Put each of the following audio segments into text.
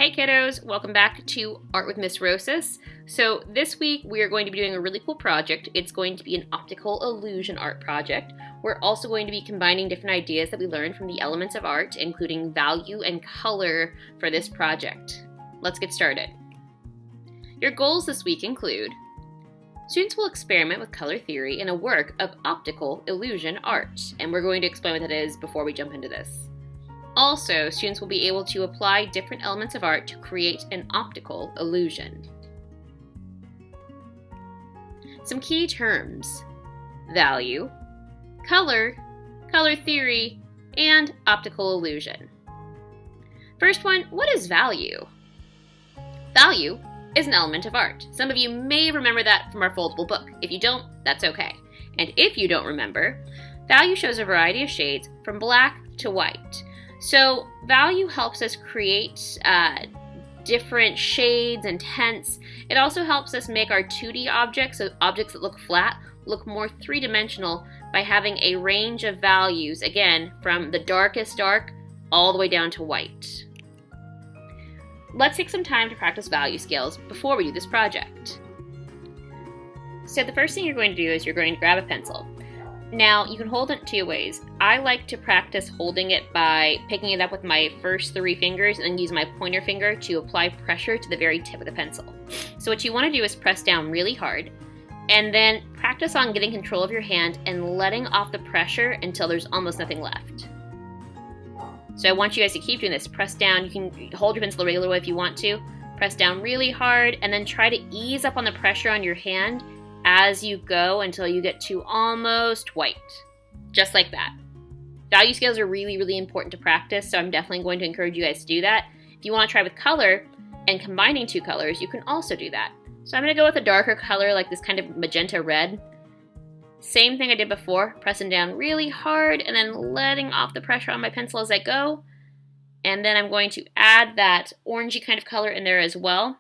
Hey kiddos, welcome back to Art with Miss Rosis. So this week we are going to be doing a really cool project. It's going to be an optical illusion art project. We're also going to be combining different ideas that we learned from the elements of art, including value and color for this project. Let's get started. Your goals this week include: students will experiment with color theory in a work of optical illusion art, and we're going to explain what that is before we jump into this. Also, students will be able to apply different elements of art to create an optical illusion. Some key terms: value, color, color theory, and optical illusion. First one, what is value? Value is an element of art. Some of you may remember that from our foldable book. If you don't, that's okay. And if you don't remember, value shows a variety of shades from black to white. So value helps us create different shades and tints. It also helps us make our 2D objects, so objects that look flat, look more three-dimensional by having a range of values, again, from the darkest dark all the way down to white. Let's take some time to practice value scales before we do this project. So the first thing you're going to do is you're going to grab a pencil. Now, you can hold it two ways. I like to practice holding it by picking it up with my first 3 fingers and then use my pointer finger to apply pressure to the very tip of the pencil. So what you want to do is press down really hard and then practice on getting control of your hand and letting off the pressure until there's almost nothing left. So I want you guys to keep doing this. Press down. You can hold your pencil the regular way if you want to. Press down really hard and then try to ease up on the pressure on your hand as you go until you get to almost white. Just like that. Value scales are really, really important to practice, so I'm definitely going to encourage you guys to do that. If you want to try with color and combining 2 colors, you can also do that. So I'm going to go with a darker color like this kind of magenta red. Same thing I did before, pressing down really hard and then letting off the pressure on my pencil as I go. And then I'm going to add that orangey kind of color in there as well.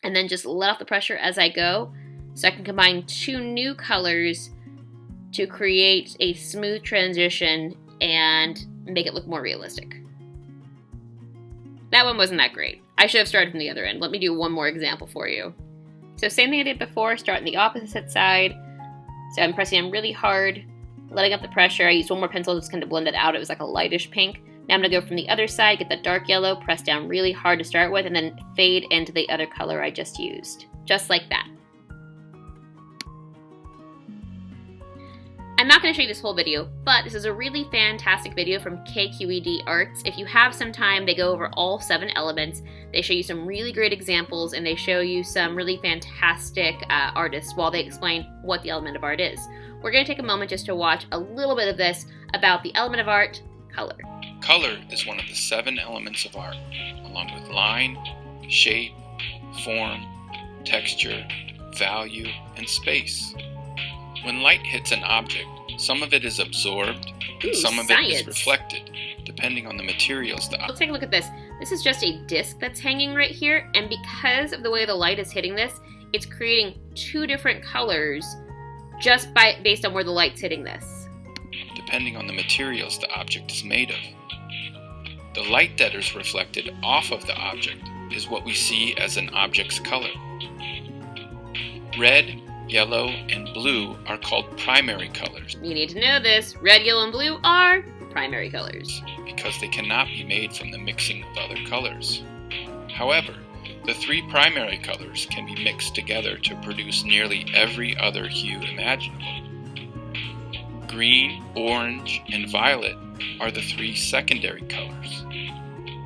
And then just let off the pressure as I go, so I can combine 2 new colors to create a smooth transition and make it look more realistic. That one wasn't that great. I should have started from the other end. Let me do one more example for you. So same thing I did before, start on the opposite side. So I'm pressing down really hard, letting up the pressure. I used one more pencil just kind of blend it out. It was like a lightish pink. Now I'm going to go from the other side, get the dark yellow, press down really hard to start with, and then fade into the other color I just used. Just like that. I'm not going to show you this whole video, but this is a really fantastic video from KQED Arts. If you have some time, they go over all 7 elements. They show you some really great examples, and they show you some really fantastic artists while they explain what the element of art is. We're going to take a moment just to watch a little bit of this about the element of art, color. Color is one of the 7 elements of art, along with line, shape, form, texture, value, and space. When light hits an object, some of it is absorbed and some of it is reflected, depending on the materials. Let's take a look at this. This is just a disc that's hanging right here, and because of the way the light is hitting this, it's creating 2 different colors just based on where the light's hitting this. Depending on the materials the object is made of. The light that is reflected off of the object is what we see as an object's color. Red, yellow, and blue are called primary colors. You need to know this. Red, yellow, and blue are primary colors, because they cannot be made from the mixing of other colors. However, the 3 primary colors can be mixed together to produce nearly every other hue imaginable. Green, orange, and violet are the 3 secondary colors.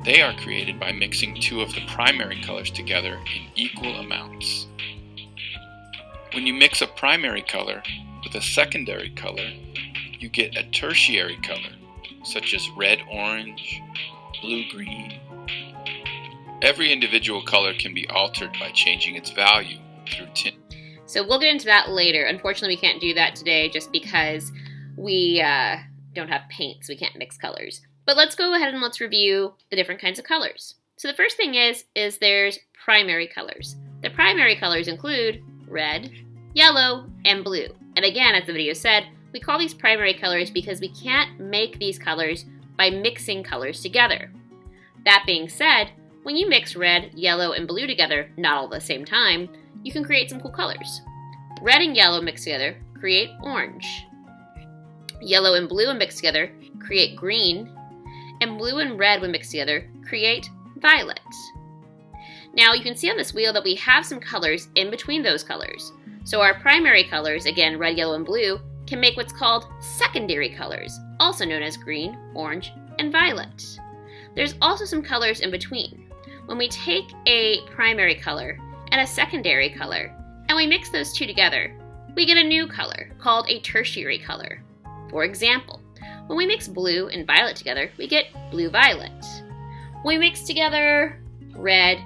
They are created by mixing 2 of the primary colors together in equal amounts. When you mix a primary color with a secondary color, you get a tertiary color, such as red-orange, blue-green. Every individual color can be altered by changing its value through tint. So we'll get into that later. Unfortunately, we can't do that today just because we don't have paint, so we can't mix colors. But let's go ahead and let's review the different kinds of colors. So the first thing is there's primary colors. The primary colors include red, yellow, and blue. And again, as the video said, we call these primary colors because we can't make these colors by mixing colors together. That being said, When you mix red, yellow, and blue together, not all at the same time, you can create some cool colors. Red and yellow mixed together create orange. Yellow and blue when mixed together create green, and blue and red when mixed together create violet. Now you can see on this wheel that we have some colors in between those colors. So our primary colors, again red, yellow, and blue, can make what's called secondary colors, also known as green, orange, and violet. There's also some colors in between. When we take a primary color and a secondary color, and we mix those two together, we get a new color called a tertiary color. For example, when we mix blue and violet together, we get blue-violet. When we mix together red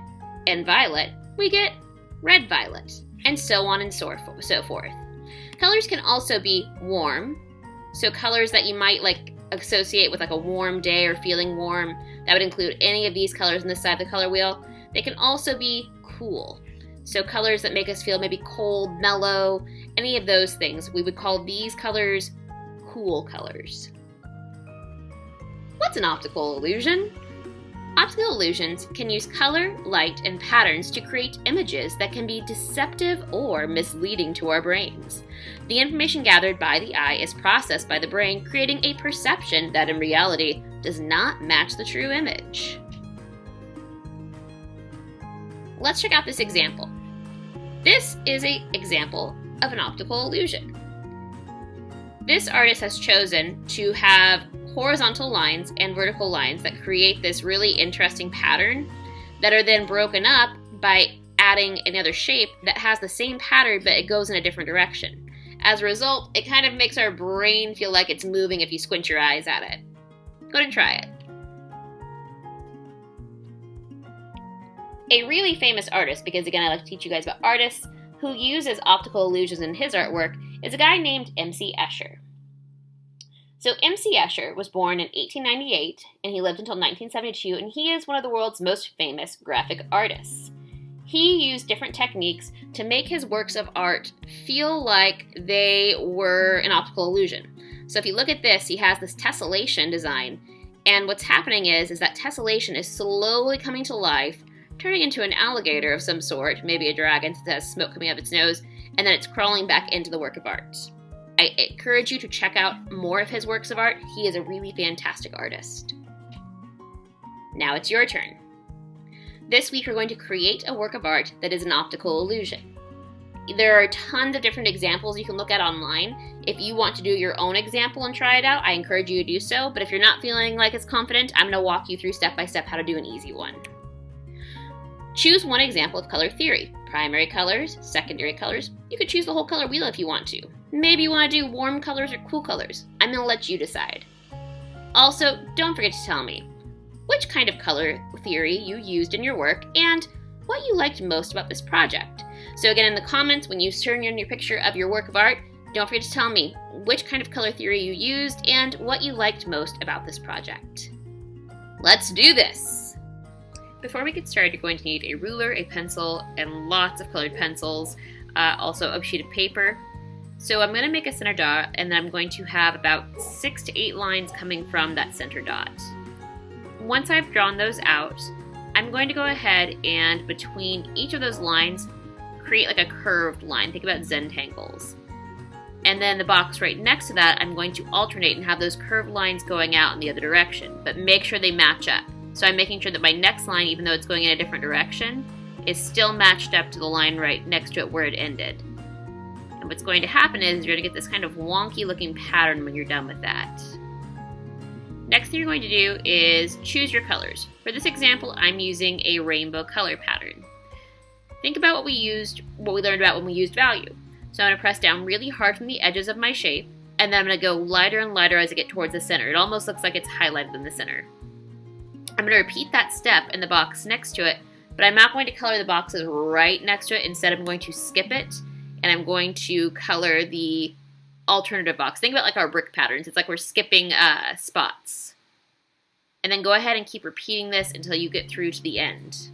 and violet, we get red-violet, and so on and so forth. Colors can also be warm, so colors that you might associate with a warm day or feeling warm, that would include any of these colors on this side of the color wheel. They can also be cool, so colors that make us feel maybe cold, mellow, any of those things. We would call these colors cool colors. What's an optical illusion? Optical illusions can use color, light, and patterns to create images that can be deceptive or misleading to our brains. The information gathered by the eye is processed by the brain, creating a perception that in reality does not match the true image. Let's check out this example. This is an example of an optical illusion. This artist has chosen to have horizontal lines and vertical lines that create this really interesting pattern that are then broken up by adding another shape that has the same pattern but it goes in a different direction. As a result, it kind of makes our brain feel like it's moving if you squint your eyes at it. Go ahead and try it. A really famous artist, because again I like to teach you guys about artists, who uses optical illusions in his artwork is a guy named M.C. Escher. So M.C. Escher was born in 1898, and he lived until 1972, and he is one of the world's most famous graphic artists. He used different techniques to make his works of art feel like they were an optical illusion. So if you look at this, he has this tessellation design, and what's happening is that tessellation is slowly coming to life, turning into an alligator of some sort, maybe a dragon that has smoke coming out of its nose, and then it's crawling back into the work of art. I encourage you to check out more of his works of art. He is a really fantastic artist. Now it's your turn. This week we're going to create a work of art that is an optical illusion. There are tons of different examples you can look at online. If you want to do your own example and try it out, I encourage you to do so, but if you're not feeling like it's confident, I'm going to walk you through step by step how to do an easy one. Choose one example of color theory. Primary colors, secondary colors. You could choose the whole color wheel if you want to. Maybe you want to do warm colors or cool colors. I'm going to let you decide. Also, don't forget to tell me which kind of color theory you used in your work and what you liked most about this project. So again, in the comments, when you turn in your picture of your work of art, don't forget to tell me which kind of color theory you used and what you liked most about this project. Let's do this! Before we get started, you're going to need a ruler, a pencil, and lots of colored pencils, also a sheet of paper. So I'm going to make a center dot, and then I'm going to have about 6 to 8 lines coming from that center dot. Once I've drawn those out, I'm going to go ahead and between each of those lines, create like a curved line. Think about Zentangles. And then the box right next to that, I'm going to alternate and have those curved lines going out in the other direction, but make sure they match up. So I'm making sure that my next line, even though it's going in a different direction, is still matched up to the line right next to it where it ended. And what's going to happen is you're going to get this kind of wonky looking pattern when you're done with that. Next thing you're going to do is choose your colors. For this example, I'm using a rainbow color pattern. Think about what we learned about when we used value. So I'm going to press down really hard from the edges of my shape, and then I'm going to go lighter and lighter as I get towards the center. It almost looks like it's highlighted in the center. I'm going to repeat that step in the box next to it, but I'm not going to color the boxes right next to it. Instead, I'm going to skip it, and I'm going to color the alternative box. Think about like our brick patterns. It's like we're skipping spots. And then go ahead and keep repeating this until you get through to the end.